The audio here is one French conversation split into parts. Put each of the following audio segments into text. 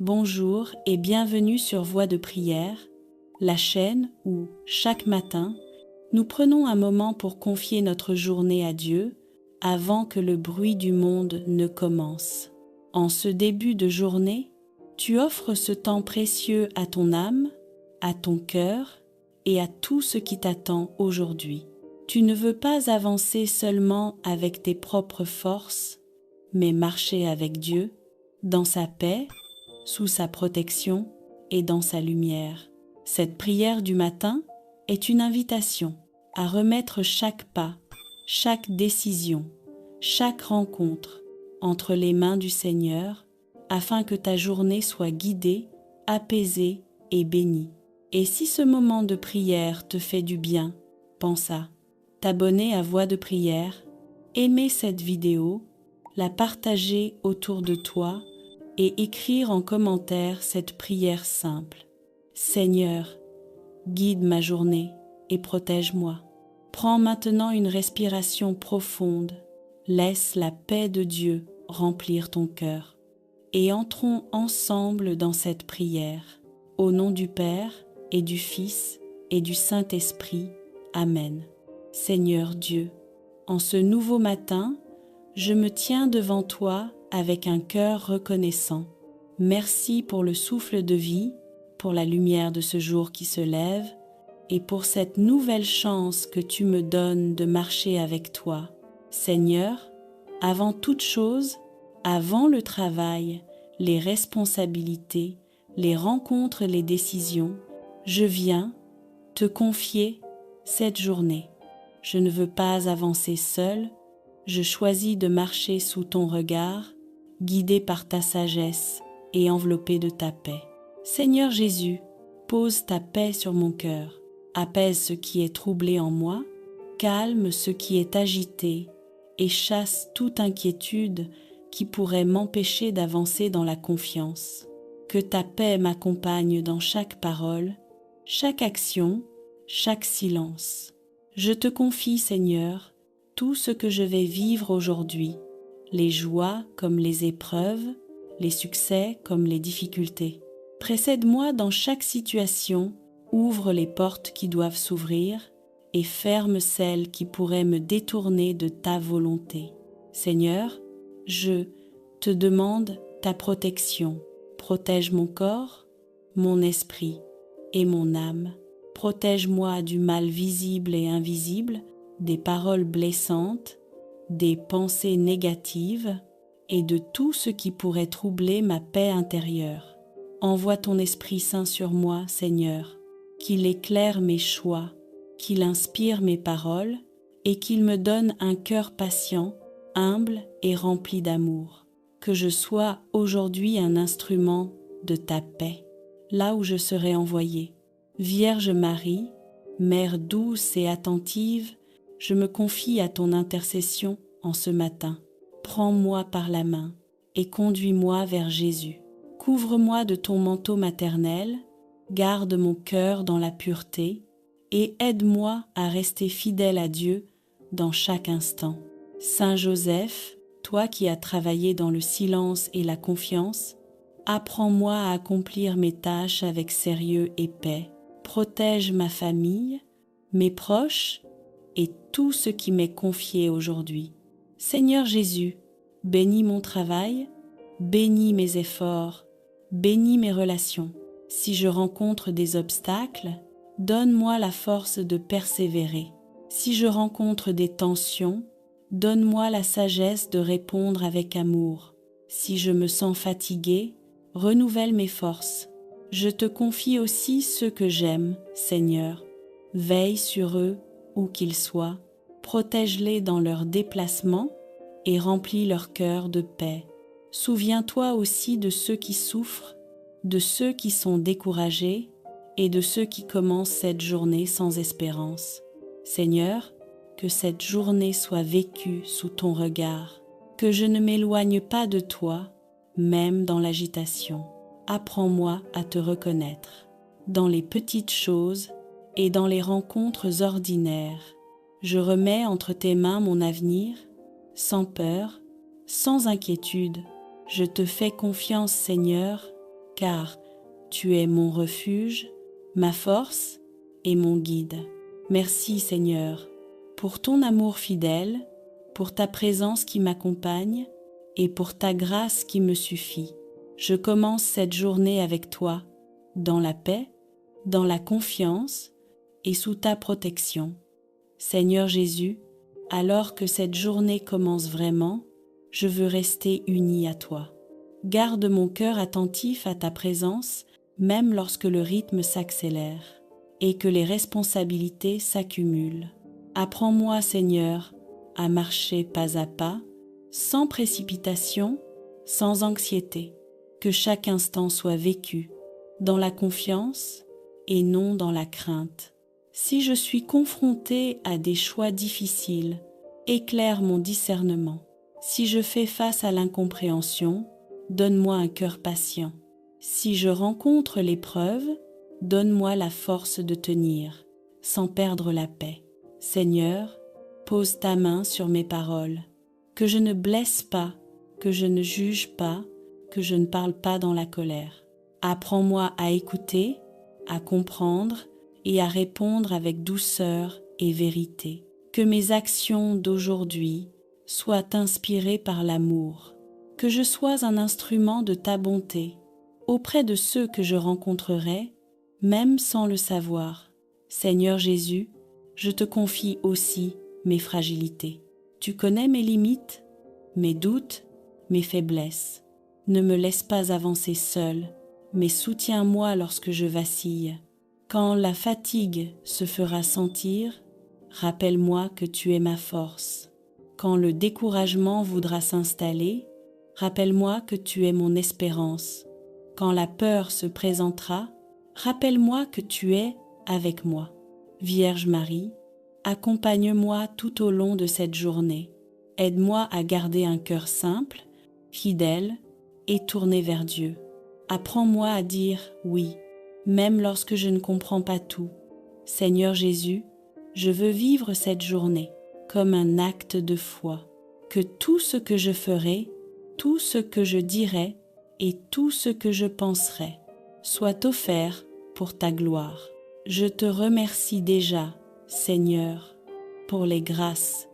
Bonjour et bienvenue sur Voix de prière, la chaîne où, chaque matin, nous prenons un moment pour confier notre journée à Dieu avant que le bruit du monde ne commence. En ce début de journée, tu offres ce temps précieux à ton âme, à ton cœur et à tout ce qui t'attend aujourd'hui. Tu ne veux pas avancer seulement avec tes propres forces, mais marcher avec Dieu, dans sa paix, sous sa protection et dans sa lumière. Cette prière du matin est une invitation à remettre chaque pas, chaque décision, chaque rencontre entre les mains du Seigneur afin que ta journée soit guidée, apaisée et bénie. Et si ce moment de prière te fait du bien, pense à t'abonner à Voix de prière, aimer cette vidéo, la partager autour de toi et écrire en commentaire cette prière simple. Seigneur, guide ma journée et protège-moi. Prends maintenant une respiration profonde. Laisse la paix de Dieu remplir ton cœur. Et entrons ensemble dans cette prière. Au nom du Père et du Fils et du Saint-Esprit. Amen. Seigneur Dieu, en ce nouveau matin, je me tiens devant toi avec un cœur reconnaissant. Merci pour le souffle de vie, pour la lumière de ce jour qui se lève et pour cette nouvelle chance que tu me donnes de marcher avec toi. Seigneur, avant toute chose, avant le travail, les responsabilités, les rencontres, les décisions, je viens te confier cette journée. Je ne veux pas avancer seul, je choisis de marcher sous ton regard, guidé par ta sagesse et enveloppé de ta paix. Seigneur Jésus, pose ta paix sur mon cœur, apaise ce qui est troublé en moi, calme ce qui est agité et chasse toute inquiétude qui pourrait m'empêcher d'avancer dans la confiance. Que ta paix m'accompagne dans chaque parole, chaque action, chaque silence. Je te confie, Seigneur, tout ce que je vais vivre aujourd'hui, les joies comme les épreuves, les succès comme les difficultés. Précède-moi dans chaque situation, ouvre les portes qui doivent s'ouvrir et ferme celles qui pourraient me détourner de ta volonté. Seigneur, je te demande ta protection. Protège mon corps, mon esprit et mon âme. Protège-moi du mal visible et invisible, des paroles blessantes, des pensées négatives et de tout ce qui pourrait troubler ma paix intérieure. Envoie ton Esprit Saint sur moi, Seigneur, qu'il éclaire mes choix, qu'il inspire mes paroles et qu'il me donne un cœur patient, humble et rempli d'amour. Que je sois aujourd'hui un instrument de ta paix, là où je serai envoyé. Vierge Marie, Mère douce et attentive, je me confie à ton intercession en ce matin. Prends-moi par la main et conduis-moi vers Jésus. Couvre-moi de ton manteau maternel, garde mon cœur dans la pureté et aide-moi à rester fidèle à Dieu dans chaque instant. Saint Joseph, toi qui as travaillé dans le silence et la confiance, apprends-moi à accomplir mes tâches avec sérieux et paix. Protège ma famille, mes proches et tout ce qui m'est confié aujourd'hui. Seigneur Jésus, bénis mon travail, bénis mes efforts, bénis mes relations. Si je rencontre des obstacles, donne-moi la force de persévérer. Si je rencontre des tensions, donne-moi la sagesse de répondre avec amour. Si je me sens fatigué, renouvelle mes forces. Je te confie aussi ceux que j'aime, Seigneur. Veille sur eux où qu'ils soient, protège-les dans leurs déplacements et remplis leur cœur de paix. Souviens-toi aussi de ceux qui souffrent, de ceux qui sont découragés et de ceux qui commencent cette journée sans espérance. Seigneur, que cette journée soit vécue sous ton regard, que je ne m'éloigne pas de toi, même dans l'agitation. Apprends-moi à te reconnaître dans les petites choses et dans les rencontres ordinaires. Je remets entre tes mains mon avenir, sans peur, sans inquiétude. Je te fais confiance, Seigneur, car tu es mon refuge, ma force et mon guide. Merci Seigneur, pour ton amour fidèle, pour ta présence qui m'accompagne et pour ta grâce qui me suffit. Je commence cette journée avec toi, dans la paix, dans la confiance et sous ta protection. Seigneur Jésus, alors que cette journée commence vraiment, je veux rester uni à toi. Garde mon cœur attentif à ta présence, même lorsque le rythme s'accélère et que les responsabilités s'accumulent. Apprends-moi, Seigneur, à marcher pas à pas, sans précipitation, sans anxiété, que chaque instant soit vécu dans la confiance et non dans la crainte. Si je suis confrontée à des choix difficiles, éclaire mon discernement. Si je fais face à l'incompréhension, donne-moi un cœur patient. Si je rencontre l'épreuve, donne-moi la force de tenir, sans perdre la paix. Seigneur, pose ta main sur mes paroles, que je ne blesse pas, que je ne juge pas, que je ne parle pas dans la colère. Apprends-moi à écouter, à comprendre et à répondre avec douceur et vérité. Que mes actions d'aujourd'hui soient inspirées par l'amour, que je sois un instrument de ta bonté auprès de ceux que je rencontrerai, même sans le savoir. Seigneur Jésus, je te confie aussi mes fragilités. Tu connais mes limites, mes doutes, mes faiblesses. Ne me laisse pas avancer seul, mais soutiens-moi lorsque je vacille. Quand la fatigue se fera sentir, rappelle-moi que tu es ma force. Quand le découragement voudra s'installer, rappelle-moi que tu es mon espérance. Quand la peur se présentera, rappelle-moi que tu es avec moi. Vierge Marie, accompagne-moi tout au long de cette journée. Aide-moi à garder un cœur simple, fidèle et tourné vers Dieu. Apprends-moi à dire oui, même lorsque je ne comprends pas tout. Seigneur Jésus, je veux vivre cette journée comme un acte de foi. Que tout ce que je ferai, tout ce que je dirai et tout ce que je penserai soit offert pour ta gloire. Je te remercie déjà, Seigneur, pour les grâces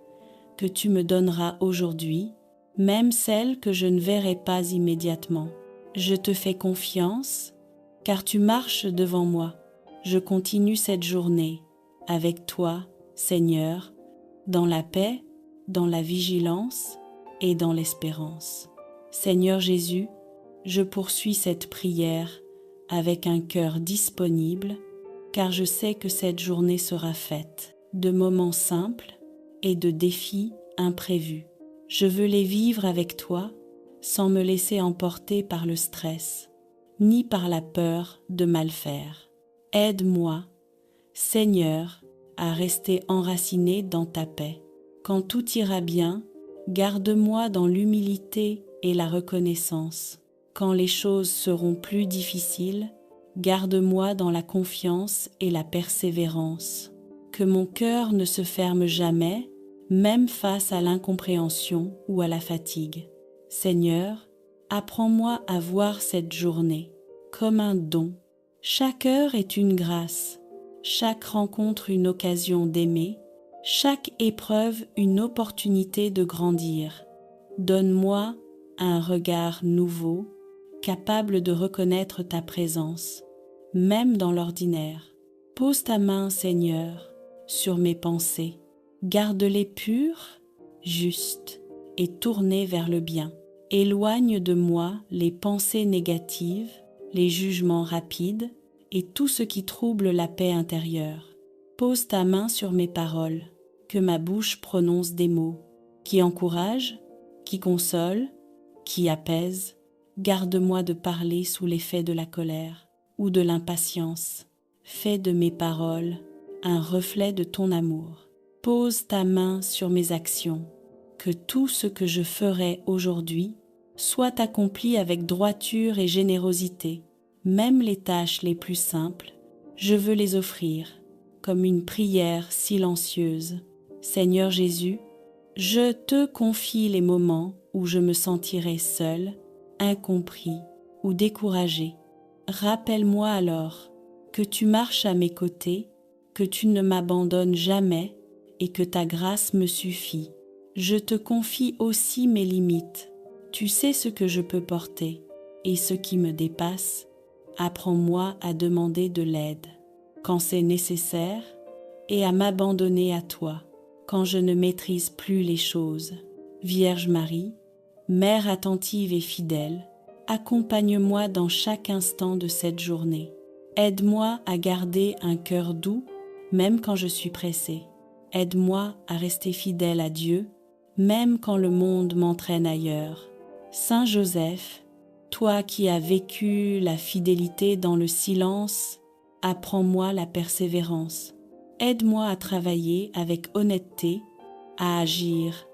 que tu me donneras aujourd'hui, même celles que je ne verrai pas immédiatement. Je te fais confiance, car tu marches devant moi. Je continue cette journée avec toi, Seigneur, dans la paix, dans la vigilance et dans l'espérance. Seigneur Jésus, je poursuis cette prière avec un cœur disponible, car je sais que cette journée sera faite de moments simples et de défis imprévus. Je veux les vivre avec toi sans me laisser emporter par le stress, ni par la peur de mal faire. Aide-moi, Seigneur, à rester enraciné dans ta paix. Quand tout ira bien, garde-moi dans l'humilité et la reconnaissance. Quand les choses seront plus difficiles, garde-moi dans la confiance et la persévérance. Que mon cœur ne se ferme jamais, même face à l'incompréhension ou à la fatigue. Seigneur, apprends-moi à voir cette journée comme un don. Chaque heure est une grâce, chaque rencontre une occasion d'aimer, chaque épreuve une opportunité de grandir. Donne-moi un regard nouveau, capable de reconnaître ta présence, même dans l'ordinaire. Pose ta main, Seigneur, sur mes pensées. Garde-les pures, justes et tournées vers le bien. Éloigne de moi les pensées négatives, les jugements rapides et tout ce qui trouble la paix intérieure. Pose ta main sur mes paroles, que ma bouche prononce des mots qui encouragent, qui consolent, qui apaisent. Garde-moi de parler sous l'effet de la colère ou de l'impatience. Fais de mes paroles un reflet de ton amour. Pose ta main sur mes actions, que tout ce que je ferai aujourd'hui soit accompli avec droiture et générosité. Même les tâches les plus simples, je veux les offrir comme une prière silencieuse. Seigneur Jésus, je te confie les moments où je me sentirai seul, incompris ou découragé. Rappelle-moi alors que tu marches à mes côtés, que tu ne m'abandonnes jamais et que ta grâce me suffit. Je te confie aussi mes limites. Tu sais ce que je peux porter et ce qui me dépasse. Apprends-moi à demander de l'aide quand c'est nécessaire et à m'abandonner à toi quand je ne maîtrise plus les choses. Vierge Marie, Mère attentive et fidèle, accompagne-moi dans chaque instant de cette journée. Aide-moi à garder un cœur doux, même quand je suis pressée. Aide-moi à rester fidèle à Dieu, même quand le monde m'entraîne ailleurs. Saint Joseph, toi qui as vécu la fidélité dans le silence, apprends-moi la persévérance. Aide-moi à travailler avec honnêteté, à agir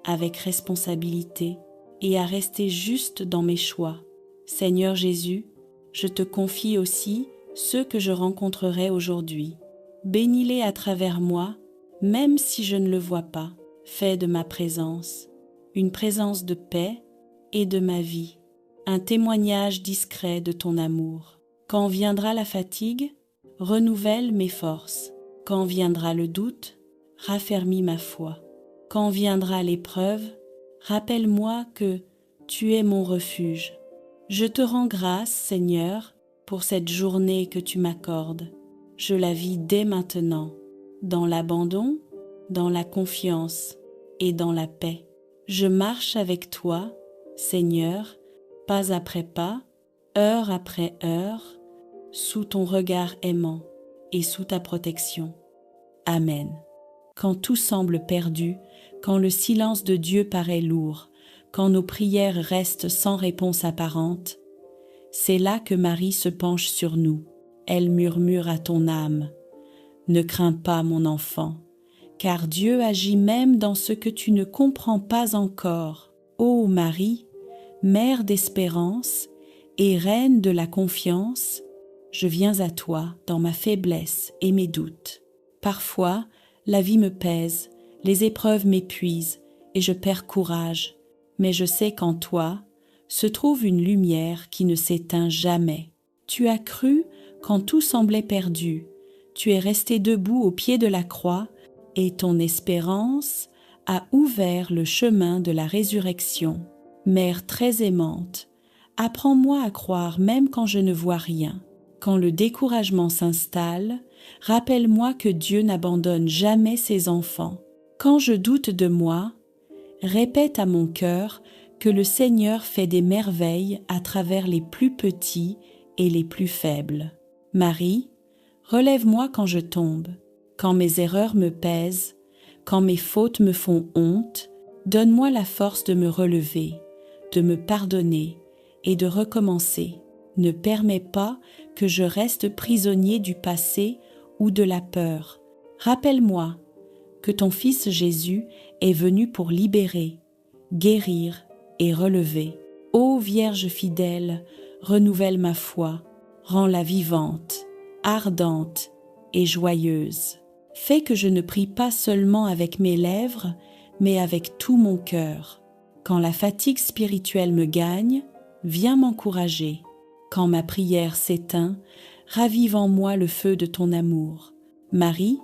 avec responsabilité et à rester juste dans mes choix. Seigneur Jésus, je te confie aussi ceux que je rencontrerai aujourd'hui. Bénis-les à travers moi, même si je ne le vois pas. Fais de ma présence une présence de paix et de ma vie, un témoignage discret de ton amour. Quand viendra la fatigue, renouvelle mes forces. Quand viendra le doute, raffermis ma foi. Quand viendra l'épreuve, rappelle-moi que tu es mon refuge. Je te rends grâce, Seigneur, pour cette journée que tu m'accordes. Je la vis dès maintenant, dans l'abandon, dans la confiance et dans la paix. Je marche avec toi, Seigneur, pas après pas, heure après heure, sous ton regard aimant et sous ta protection. Amen. Quand tout semble perdu, quand le silence de Dieu paraît lourd, quand nos prières restent sans réponse apparente, c'est là que Marie se penche sur nous. Elle murmure à ton âme, « Ne crains pas, mon enfant, car Dieu agit même dans ce que tu ne comprends pas encore. Ô Marie, mère d'espérance et reine de la confiance, je viens à toi dans ma faiblesse et mes doutes. Parfois, la vie me pèse, les épreuves m'épuisent et je perds courage, mais je sais qu'en toi se trouve une lumière qui ne s'éteint jamais. Tu as cru quand tout semblait perdu, tu es resté debout au pied de la croix et ton espérance a ouvert le chemin de la résurrection. Mère très aimante, apprends-moi à croire même quand je ne vois rien. Quand le découragement s'installe, rappelle-moi que Dieu n'abandonne jamais ses enfants. Quand je doute de moi, répète à mon cœur que le Seigneur fait des merveilles à travers les plus petits et les plus faibles. Marie, relève-moi quand je tombe, quand mes erreurs me pèsent, quand mes fautes me font honte, donne-moi la force de me relever, de me pardonner et de recommencer. Ne permets pas que je reste prisonnier du passé ou de la peur. Rappelle-moi que ton Fils Jésus est venu pour libérer, guérir et relever. Ô Vierge fidèle, renouvelle ma foi, rends-la vivante, ardente et joyeuse. Fais que je ne prie pas seulement avec mes lèvres, mais avec tout mon cœur. Quand la fatigue spirituelle me gagne, viens m'encourager. Quand ma prière s'éteint, ravive en moi le feu de ton amour. Marie,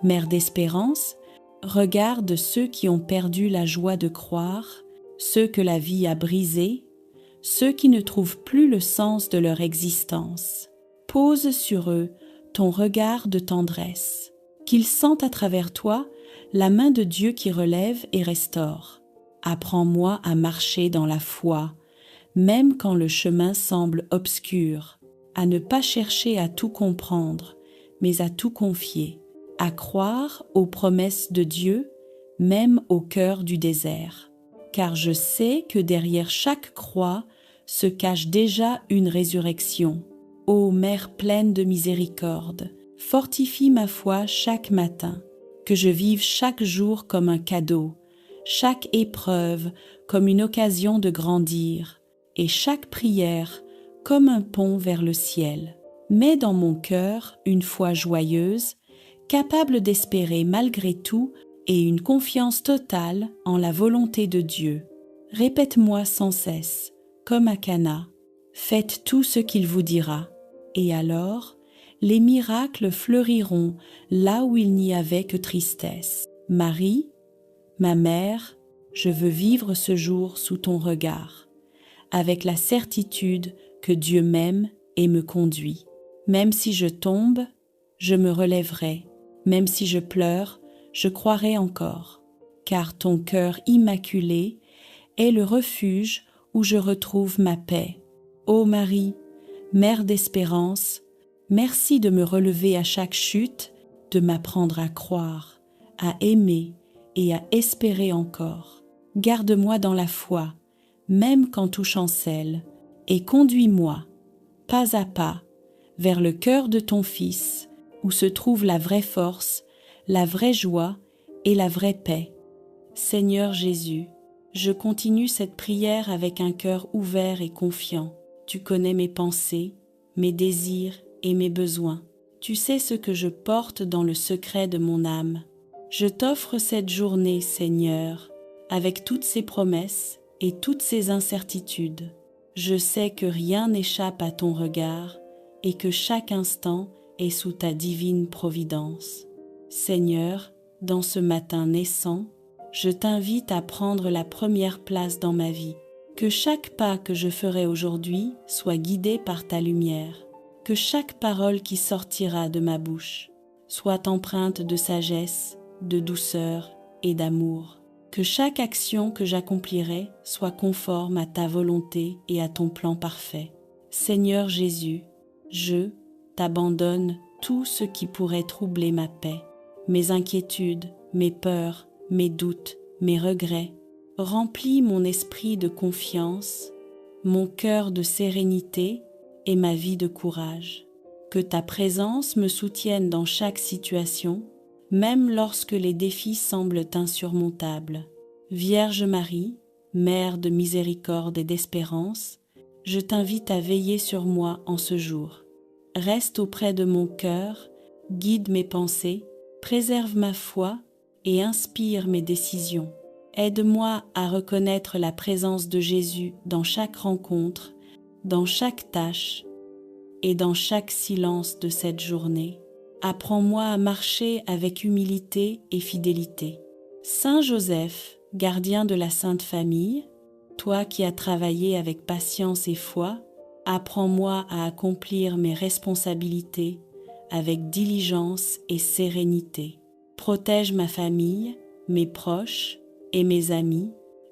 Mère d'espérance, regarde ceux qui ont perdu la joie de croire, ceux que la vie a brisés, ceux qui ne trouvent plus le sens de leur existence. Pose sur eux ton regard de tendresse, qu'ils sentent à travers toi la main de Dieu qui relève et restaure. Apprends-moi à marcher dans la foi, même quand le chemin semble obscur, à ne pas chercher à tout comprendre, mais à tout confier, à croire aux promesses de Dieu, même au cœur du désert. Car je sais que derrière chaque croix se cache déjà une résurrection. Ô Mère pleine de miséricorde, fortifie ma foi chaque matin, que je vive chaque jour comme un cadeau, chaque épreuve comme une occasion de grandir, et chaque prière comme un pont vers le ciel. Mets dans mon cœur une foi joyeuse, capable d'espérer malgré tout et une confiance totale en la volonté de Dieu. Répète-moi sans cesse, comme à Cana, Faites tout ce qu'il vous dira, et alors les miracles fleuriront là où il n'y avait que tristesse. Marie, ma mère, je veux vivre ce jour sous ton regard, avec la certitude que Dieu m'aime et me conduit. Même si je tombe, je me relèverai. Même si je pleure, je croirai encore, car ton cœur immaculé est le refuge où je retrouve ma paix. Ô Marie, Mère d'espérance, merci de me relever à chaque chute, de m'apprendre à croire, à aimer et à espérer encore. Garde-moi dans la foi, même quand tout chancelle, et conduis-moi, pas à pas, vers le cœur de ton Fils, où se trouve la vraie force, la vraie joie et la vraie paix. Seigneur Jésus, je continue cette prière avec un cœur ouvert et confiant. Tu connais mes pensées, mes désirs et mes besoins. Tu sais ce que je porte dans le secret de mon âme. Je t'offre cette journée, Seigneur, avec toutes ses promesses et toutes ses incertitudes. Je sais que rien n'échappe à ton regard et que chaque instant est sous ta divine providence. Seigneur, dans ce matin naissant, je t'invite à prendre la première place dans ma vie. Que chaque pas que je ferai aujourd'hui soit guidé par ta lumière. Que chaque parole qui sortira de ma bouche soit empreinte de sagesse, de douceur et d'amour. Que chaque action que j'accomplirai soit conforme à ta volonté et à ton plan parfait. Seigneur Jésus, je t'abandonne tout ce qui pourrait troubler ma paix, mes inquiétudes, mes peurs, mes doutes, mes regrets. Remplis mon esprit de confiance, mon cœur de sérénité et ma vie de courage. Que ta présence me soutienne dans chaque situation, même lorsque les défis semblent insurmontables. Vierge Marie, Mère de miséricorde et d'espérance, je t'invite à veiller sur moi en ce jour. Reste auprès de mon cœur, guide mes pensées, préserve ma foi et inspire mes décisions. Aide-moi à reconnaître la présence de Jésus dans chaque rencontre, dans chaque tâche et dans chaque silence de cette journée. Apprends-moi à marcher avec humilité et fidélité. Saint Joseph, gardien de la Sainte Famille, toi qui as travaillé avec patience et foi, apprends-moi à accomplir mes responsabilités avec diligence et sérénité. Protège ma famille, mes proches et mes amis,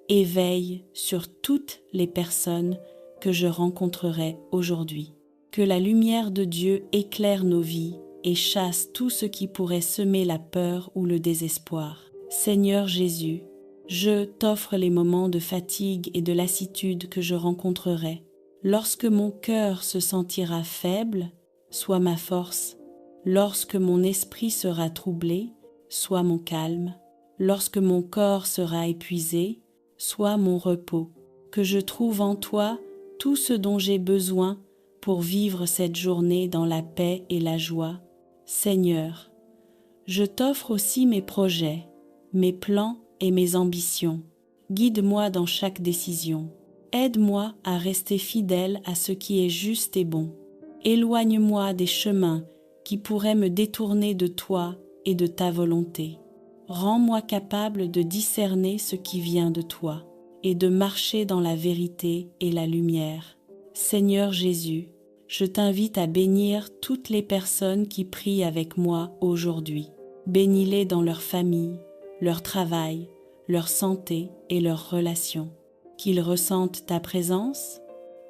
et veille sur toutes les personnes que je rencontrerai aujourd'hui. Que la lumière de Dieu éclaire nos vies et chasse tout ce qui pourrait semer la peur ou le désespoir. Seigneur Jésus, je t'offre les moments de fatigue et de lassitude que je rencontrerai. Lorsque mon cœur se sentira faible, sois ma force. Lorsque mon esprit sera troublé, sois mon calme. Lorsque mon corps sera épuisé, sois mon repos. Que je trouve en toi tout ce dont j'ai besoin pour vivre cette journée dans la paix et la joie. Seigneur, je t'offre aussi mes projets, mes plans et mes ambitions. Guide-moi dans chaque décision. Aide-moi à rester fidèle à ce qui est juste et bon. Éloigne-moi des chemins qui pourraient me détourner de toi et de ta volonté. Rends-moi capable de discerner ce qui vient de toi et de marcher dans la vérité et la lumière. Seigneur Jésus, je t'invite à bénir toutes les personnes qui prient avec moi aujourd'hui. Bénis-les dans leur famille, leur travail, leur santé et leurs relations. Qu'ils ressentent ta présence,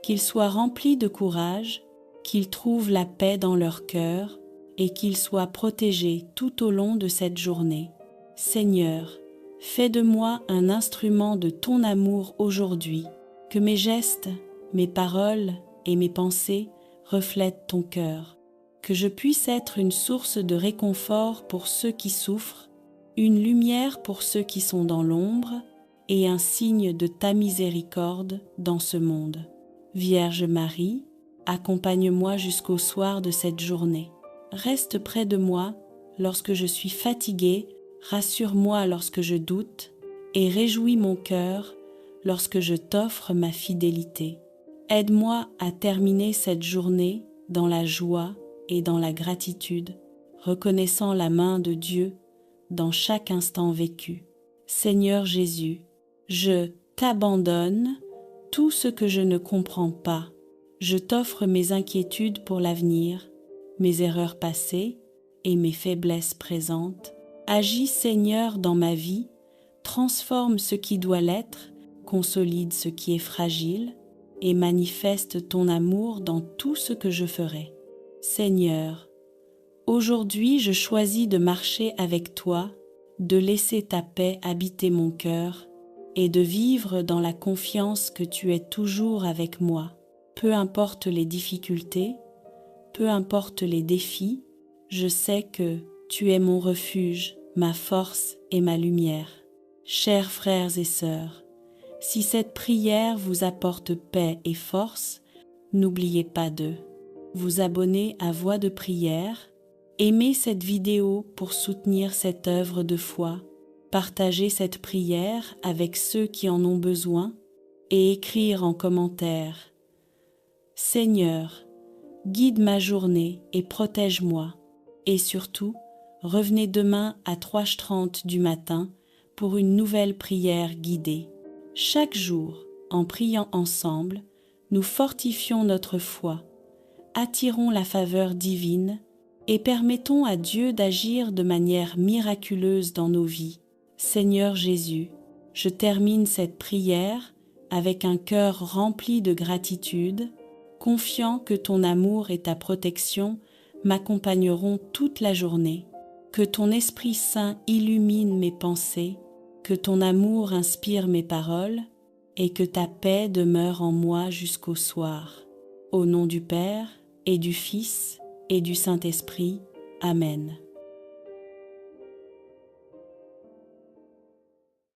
qu'ils soient remplis de courage, qu'ils trouvent la paix dans leur cœur et qu'ils soient protégés tout au long de cette journée. Seigneur, fais de moi un instrument de ton amour aujourd'hui, que mes gestes, mes paroles et mes pensées reflètent ton cœur, que je puisse être une source de réconfort pour ceux qui souffrent, une lumière pour ceux qui sont dans l'ombre et un signe de ta miséricorde dans ce monde. Vierge Marie, accompagne-moi jusqu'au soir de cette journée. Reste près de moi lorsque je suis fatiguée, rassure-moi lorsque je doute et réjouis mon cœur lorsque je t'offre ma fidélité. Aide-moi à terminer cette journée dans la joie et dans la gratitude, reconnaissant la main de Dieu dans chaque instant vécu. Seigneur Jésus, je t'abandonne tout ce que je ne comprends pas. Je t'offre mes inquiétudes pour l'avenir, mes erreurs passées et mes faiblesses présentes. Agis Seigneur dans ma vie, transforme ce qui doit l'être, consolide ce qui est fragile et manifeste ton amour dans tout ce que je ferai. Seigneur, aujourd'hui je choisis de marcher avec toi, de laisser ta paix habiter mon cœur et de vivre dans la confiance que tu es toujours avec moi. Peu importe les difficultés, peu importe les défis, je sais que tu es mon refuge, ma force et ma lumière. Chers frères et sœurs, si cette prière vous apporte paix et force, n'oubliez pas de vous abonner à Voix de prière, aimer cette vidéo pour soutenir cette œuvre de foi, partager cette prière avec ceux qui en ont besoin et écrire en commentaire « Seigneur, guide ma journée et protège-moi » et surtout, revenez demain à 3h30 du matin pour une nouvelle prière guidée. Chaque jour, en priant ensemble, nous fortifions notre foi, attirons la faveur divine et permettons à Dieu d'agir de manière miraculeuse dans nos vies. Seigneur Jésus, je termine cette prière avec un cœur rempli de gratitude, confiant que ton amour et ta protection m'accompagneront toute la journée, que ton Esprit Saint illumine mes pensées, que ton amour inspire mes paroles et que ta paix demeure en moi jusqu'au soir. Au nom du Père et du Fils et du Saint-Esprit. Amen.